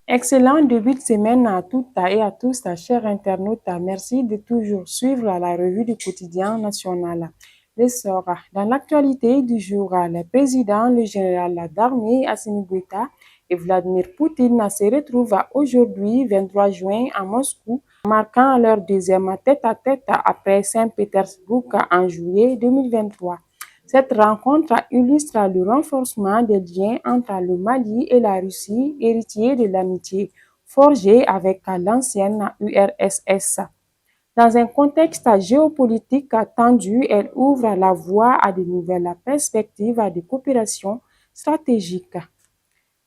Excellent début de semaine à toutes et à tous, chers internautes. Merci de toujours suivre la revue du quotidien national. L'essor dans l'actualité du jour, le président, le général d'armée Assimi Goïta et Vladimir Poutine se retrouvent aujourd'hui, 23 juin, à Moscou, marquant leur deuxième tête-à-tête après Saint-Pétersbourg en juillet 2023. Cette rencontre illustre le renforcement des liens entre le Mali et la Russie, héritier de l'amitié forgée avec l'ancienne URSS. Dans un contexte géopolitique tendu, elle ouvre la voie à de nouvelles perspectives de coopération stratégique.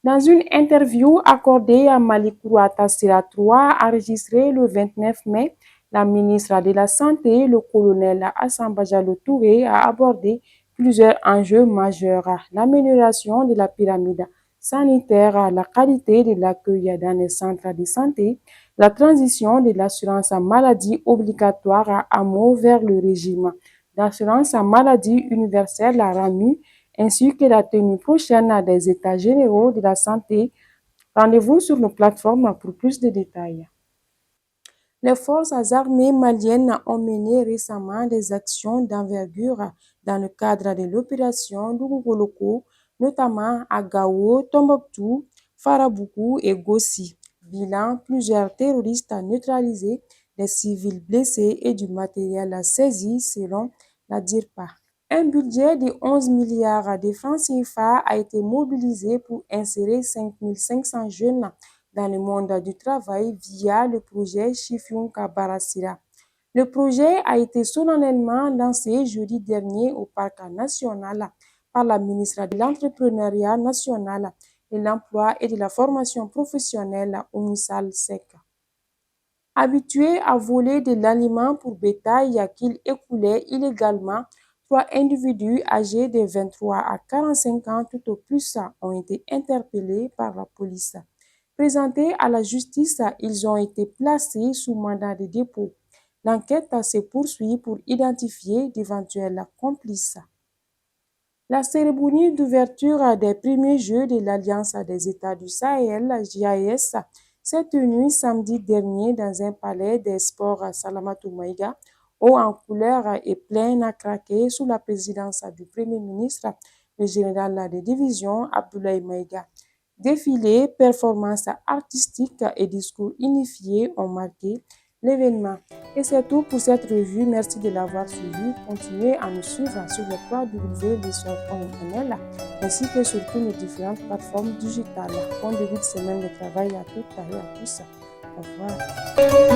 Dans une interview accordée à Malikou Tassira III, enregistrée le 29 mai, la ministre de la Santé, le colonel Hassan Bajalo Touré, a abordé plusieurs enjeux majeurs: l'amélioration de la pyramide sanitaire, la qualité de l'accueil dans les centres de santé, la transition de l'assurance maladie obligatoire à mot vers le régime d'assurance maladie universelle, la RAMU, ainsi que la tenue prochaine des États généraux de la santé. Rendez-vous sur nos plateformes pour plus de détails. Les forces armées maliennes ont mené récemment des actions d'envergure dans le cadre de l'opération Dougoukoloko, notamment à Gao, Tombouctou, Faraboukou et Gossi. Bilan, plusieurs terroristes neutralisés, des civils blessés et du matériel saisi selon la DIRPA. Un budget de 11 milliards de francs CFA a été mobilisé pour insérer 5 500 jeunes dans le monde du travail via le projet Chifion Kabarasira. Le projet a été solennellement lancé jeudi dernier au Parc national par la ministre de l'Entrepreneuriat national, de l'Emploi et de la formation professionnelle, Oumoussal Sek. Habitués à voler de l'aliment pour bétail qu'il écoulait illégalement, 3 individus âgés de 23 à 45 ans tout au plus ont été interpellés par la police. Présentés à la justice, ils ont été placés sous mandat de dépôt. L'enquête se poursuit pour identifier d'éventuels complices. La cérémonie d'ouverture des premiers Jeux de l'Alliance des États du Sahel, JAS, s'est tenue samedi dernier dans un palais des sports à Salamatou Maïga, haut en couleur et plein à craquer sous la présidence du Premier ministre, le général de division Abdoulaye Maïga. Défilés, performances artistiques et discours unifiés ont marqué l'événement. Et c'est tout pour cette revue. Merci de l'avoir suivi. Continuez à nous suivre sur le www.lesor.nl ainsi que sur toutes nos différentes plateformes digitales. Bon début de semaine de travail à toutes et à tous. Au revoir.